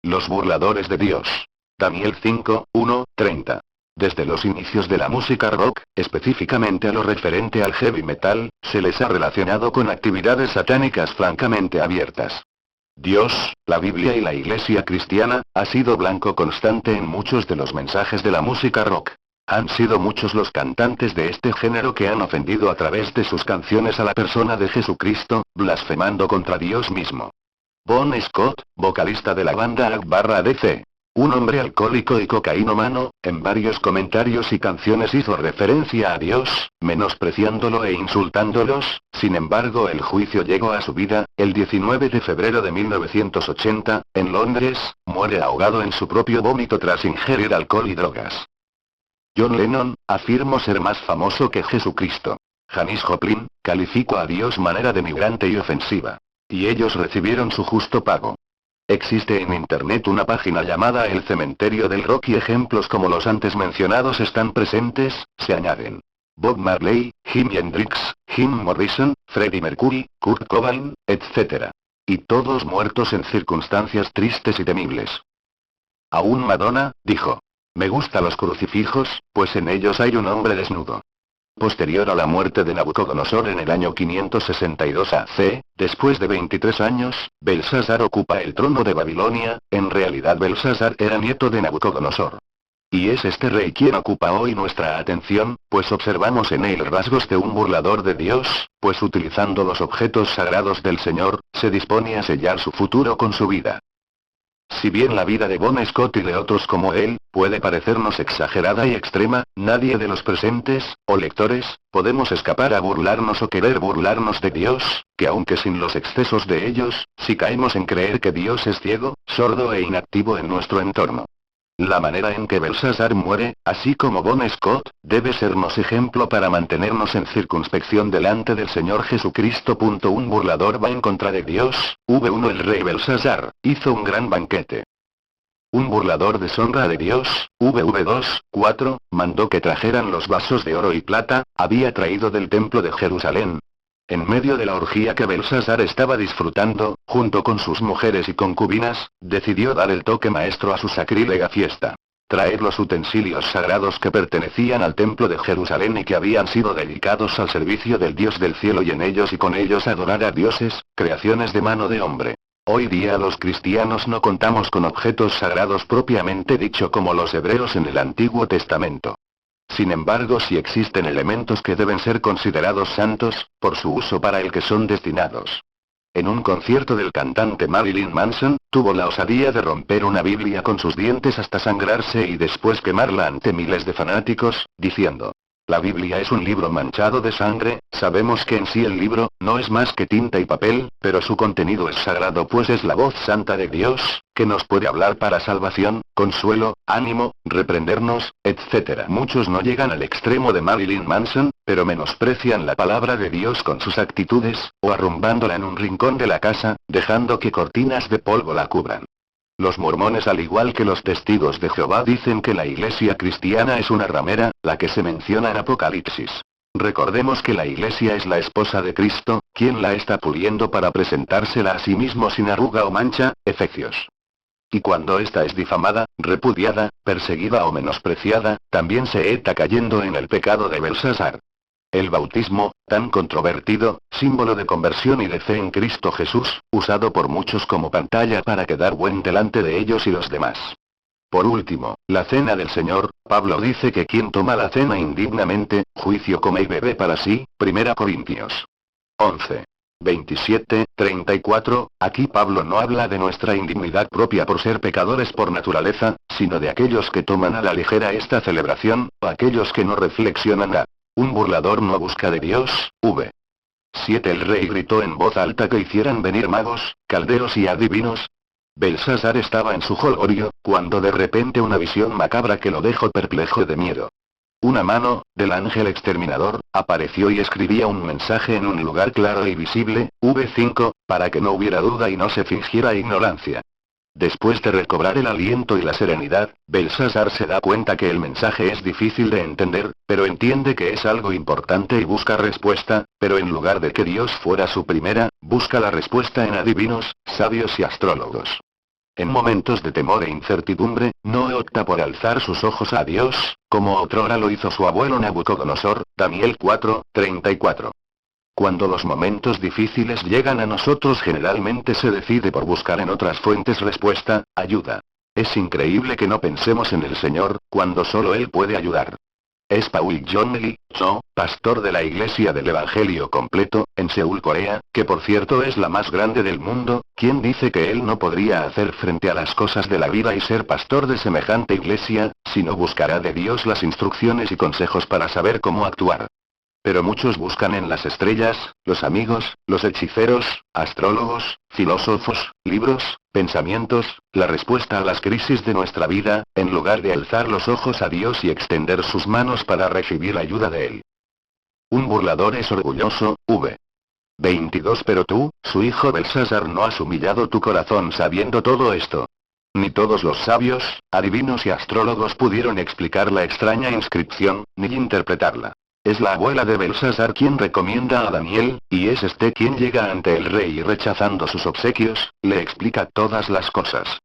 Los burladores de Dios. Daniel 5, 1, 30. Desde los inicios de la música rock, específicamente a lo referente al heavy metal, se les ha relacionado con actividades satánicas francamente abiertas. Dios, la Biblia y la Iglesia cristiana, ha sido blanco constante en muchos de los mensajes de la música rock. Han sido muchos los cantantes de este género que han ofendido a través de sus canciones a la persona de Jesucristo, blasfemando contra Dios mismo. Bon Scott, vocalista de la banda AC/DC, un hombre alcohólico y cocainómano, en varios comentarios y canciones hizo referencia a Dios, menospreciándolo e insultándolos. Sin embargo, el juicio llegó a su vida. El 19 de febrero de 1980, en Londres, muere ahogado en su propio vómito tras ingerir alcohol y drogas. John Lennon afirmó ser más famoso que Jesucristo. Janis Joplin calificó a Dios manera denigrante y ofensiva. Y ellos recibieron su justo pago. Existe en internet una página llamada El Cementerio del Rock y ejemplos como los antes mencionados están presentes, se añaden. Bob Marley, Jimi Hendrix, Jim Morrison, Freddie Mercury, Kurt Cobain, etc. Y todos muertos en circunstancias tristes y temibles. Aún Madonna dijo: me gustan los crucifijos, pues en ellos hay un hombre desnudo. Posterior a la muerte de Nabucodonosor en el año 562 AC, después de 23 años, Belsasar ocupa el trono de Babilonia. En realidad Belsasar era nieto de Nabucodonosor. Y es este rey quien ocupa hoy nuestra atención, pues observamos en él rasgos de un burlador de Dios, pues utilizando los objetos sagrados del Señor, se dispone a sellar su futuro con su vida. Si bien la vida de Bon Scott y de otros como él, puede parecernos exagerada y extrema, nadie de los presentes, o lectores, podemos escapar a burlarnos o querer burlarnos de Dios, que aunque sin los excesos de ellos, si caemos en creer que Dios es ciego, sordo e inactivo en nuestro entorno. La manera en que Belsasar muere, así como Bon Scott, debe sernos ejemplo para mantenernos en circunspección delante del Señor Jesucristo. Un burlador va en contra de Dios. V1 El rey Belsasar hizo un gran banquete. Un burlador deshonra de Dios. VV2, 4, mandó que trajeran los vasos de oro y plata, había traído del templo de Jerusalén. En medio de la orgía que Belsasar estaba disfrutando, junto con sus mujeres y concubinas, decidió dar el toque maestro a su sacrílega fiesta. Traer los utensilios sagrados que pertenecían al templo de Jerusalén y que habían sido dedicados al servicio del Dios del cielo y en ellos y con ellos adorar a dioses, creaciones de mano de hombre. Hoy día los cristianos no contamos con objetos sagrados propiamente dicho como los hebreos en el Antiguo Testamento. Sin embargo, sí existen elementos que deben ser considerados santos, por su uso para el que son destinados. En un concierto del cantante Marilyn Manson, tuvo la osadía de romper una Biblia con sus dientes hasta sangrarse y después quemarla ante miles de fanáticos, diciendo: la Biblia es un libro manchado de sangre. Sabemos que en sí el libro no es más que tinta y papel, pero su contenido es sagrado, pues es la voz santa de Dios, que nos puede hablar para salvación, consuelo, ánimo, reprendernos, etc. Muchos no llegan al extremo de Marilyn Manson, pero menosprecian la palabra de Dios con sus actitudes, o arrumbándola en un rincón de la casa, dejando que cortinas de polvo la cubran. Los mormones, al igual que los testigos de Jehová, dicen que la iglesia cristiana es una ramera, la que se menciona en Apocalipsis. Recordemos que la iglesia es la esposa de Cristo, quien la está puliendo para presentársela a sí mismo sin arruga o mancha, Efesios. Y cuando ésta es difamada, repudiada, perseguida o menospreciada, también se está cayendo en el pecado de Belsasar. El bautismo, tan controvertido, símbolo de conversión y de fe en Cristo Jesús, usado por muchos como pantalla para quedar buen delante de ellos y los demás. Por último, la cena del Señor. Pablo dice que quien toma la cena indignamente, juicio come y bebe para sí. 1 Corintios 11. 27, 34, aquí Pablo no habla de nuestra indignidad propia por ser pecadores por naturaleza, sino de aquellos que toman a la ligera esta celebración, o aquellos que no reflexionan a. Un burlador no busca de Dios. 7 El rey gritó en voz alta que hicieran venir magos, caldeos y adivinos. Belsasar estaba en su jolgorio, cuando de repente una visión macabra que lo dejó perplejo de miedo. Una mano, del ángel exterminador, apareció y escribía un mensaje en un lugar claro y visible, V5, para que no hubiera duda y no se fingiera ignorancia. Después de recobrar el aliento y la serenidad, Belsasar se da cuenta que el mensaje es difícil de entender, pero entiende que es algo importante y busca respuesta, pero en lugar de que Dios fuera su primera, busca la respuesta en adivinos, sabios y astrólogos. En momentos de temor e incertidumbre, no opta por alzar sus ojos a Dios, como otrora lo hizo su abuelo Nabucodonosor, Daniel 4:34. Cuando los momentos difíciles llegan a nosotros generalmente se decide por buscar en otras fuentes respuesta, ayuda. Es increíble que no pensemos en el Señor, cuando solo Él puede ayudar. Es Paul John Lee Cho, pastor de la Iglesia del Evangelio Completo, en Seúl, Corea, que por cierto es la más grande del mundo, quien dice que él no podría hacer frente a las cosas de la vida y ser pastor de semejante iglesia, si no buscará de Dios las instrucciones y consejos para saber cómo actuar. Pero muchos buscan en las estrellas, los amigos, los hechiceros, astrólogos, filósofos, libros, pensamientos, la respuesta a las crisis de nuestra vida, en lugar de alzar los ojos a Dios y extender sus manos para recibir ayuda de Él. Un burlador es orgulloso, v. 22. Pero tú, su hijo Belsasar, no has humillado tu corazón sabiendo todo esto. Ni todos los sabios, adivinos y astrólogos pudieron explicar la extraña inscripción, ni interpretarla. Es la abuela de Belsasar quien recomienda a Daniel, y es este quien llega ante el rey y rechazando sus obsequios, le explica todas las cosas.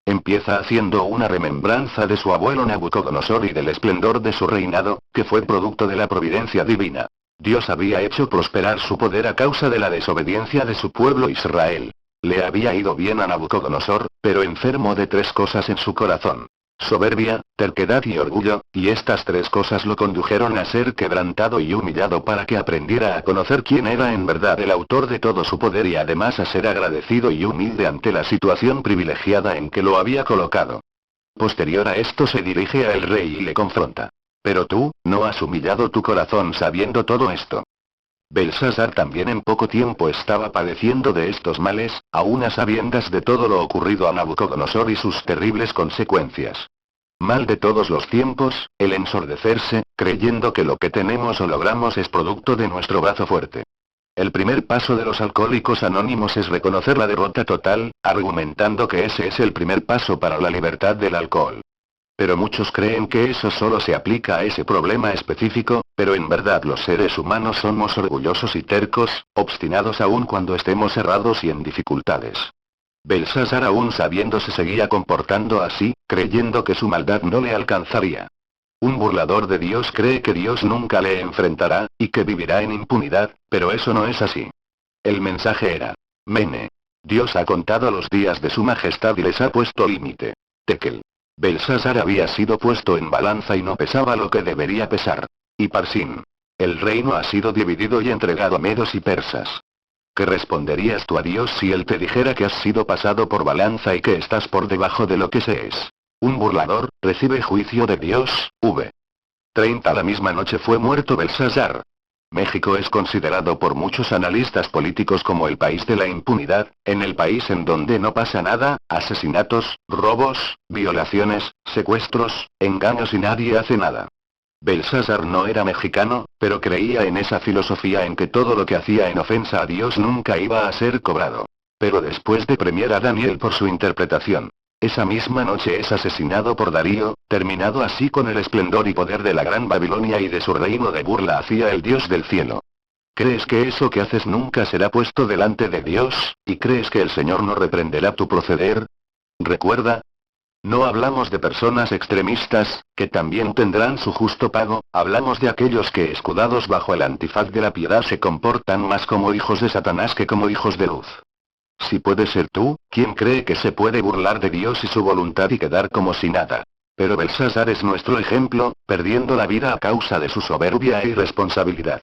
Empieza haciendo una remembranza de su abuelo Nabucodonosor y del esplendor de su reinado, que fue producto de la providencia divina. Dios había hecho prosperar su poder a causa de la desobediencia de su pueblo Israel. Le había ido bien a Nabucodonosor, pero enfermo de tres cosas en su corazón: soberbia, terquedad y orgullo, y estas tres cosas lo condujeron a ser quebrantado y humillado para que aprendiera a conocer quién era en verdad el autor de todo su poder y además a ser agradecido y humilde ante la situación privilegiada en que lo había colocado. Posterior a esto se dirige al rey y le confronta. Pero tú, no has humillado tu corazón sabiendo todo esto. Belsasar también en poco tiempo estaba padeciendo de estos males, aún a sabiendas de todo lo ocurrido a Nabucodonosor y sus terribles consecuencias. Mal de todos los tiempos, el ensordecerse, creyendo que lo que tenemos o logramos es producto de nuestro brazo fuerte. El primer paso de los alcohólicos anónimos es reconocer la derrota total, argumentando que ese es el primer paso para la libertad del alcohol. Pero muchos creen que eso solo se aplica a ese problema específico, pero en verdad los seres humanos somos orgullosos y tercos, obstinados aún cuando estemos errados y en dificultades. Belsasar, aún sabiendo, se seguía comportando así, creyendo que su maldad no le alcanzaría. Un burlador de Dios cree que Dios nunca le enfrentará, y que vivirá en impunidad, pero eso no es así. El mensaje era: Mene. Dios ha contado los días de su majestad y les ha puesto límite. Tekel. Belsasar había sido puesto en balanza y no pesaba lo que debería pesar. Y Parsin. El reino ha sido dividido y entregado a medos y persas. ¿Qué responderías tú a Dios si Él te dijera que has sido pasado por balanza y que estás por debajo de lo que se es? Un burlador, recibe juicio de Dios, v. 30. La misma noche fue muerto Belsasar. México es considerado por muchos analistas políticos como el país de la impunidad, en el país en donde no pasa nada, asesinatos, robos, violaciones, secuestros, engaños y nadie hace nada. Belsasar no era mexicano, pero creía en esa filosofía en que todo lo que hacía en ofensa a Dios nunca iba a ser cobrado. Pero después de premiar a Daniel por su interpretación, esa misma noche es asesinado por Darío, terminado así con el esplendor y poder de la Gran Babilonia y de su reino de burla hacia el Dios del cielo. ¿Crees que eso que haces nunca será puesto delante de Dios, y crees que el Señor no reprenderá tu proceder? Recuerda. No hablamos de personas extremistas, que también tendrán su justo pago, hablamos de aquellos que, escudados bajo el antifaz de la piedad, se comportan más como hijos de Satanás que como hijos de luz. Si puedes ser tú, ¿quién cree que se puede burlar de Dios y su voluntad y quedar como si nada? Pero Belsasar es nuestro ejemplo, perdiendo la vida a causa de su soberbia e irresponsabilidad.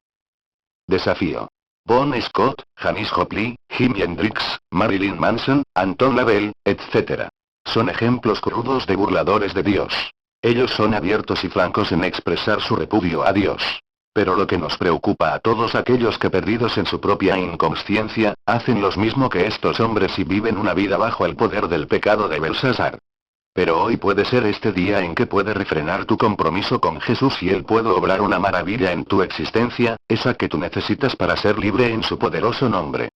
Desafío. Bon Scott, Janis Joplin, Jimi Hendrix, Marilyn Manson, Anton LaVey, etc. Son ejemplos crudos de burladores de Dios. Ellos son abiertos y francos en expresar su repudio a Dios. Pero lo que nos preocupa a todos aquellos que, perdidos en su propia inconsciencia, hacen lo mismo que estos hombres y viven una vida bajo el poder del pecado de Belsasar. Pero hoy puede ser este día en que puede refrenar tu compromiso con Jesús y Él puede obrar una maravilla en tu existencia, esa que tú necesitas para ser libre en su poderoso nombre.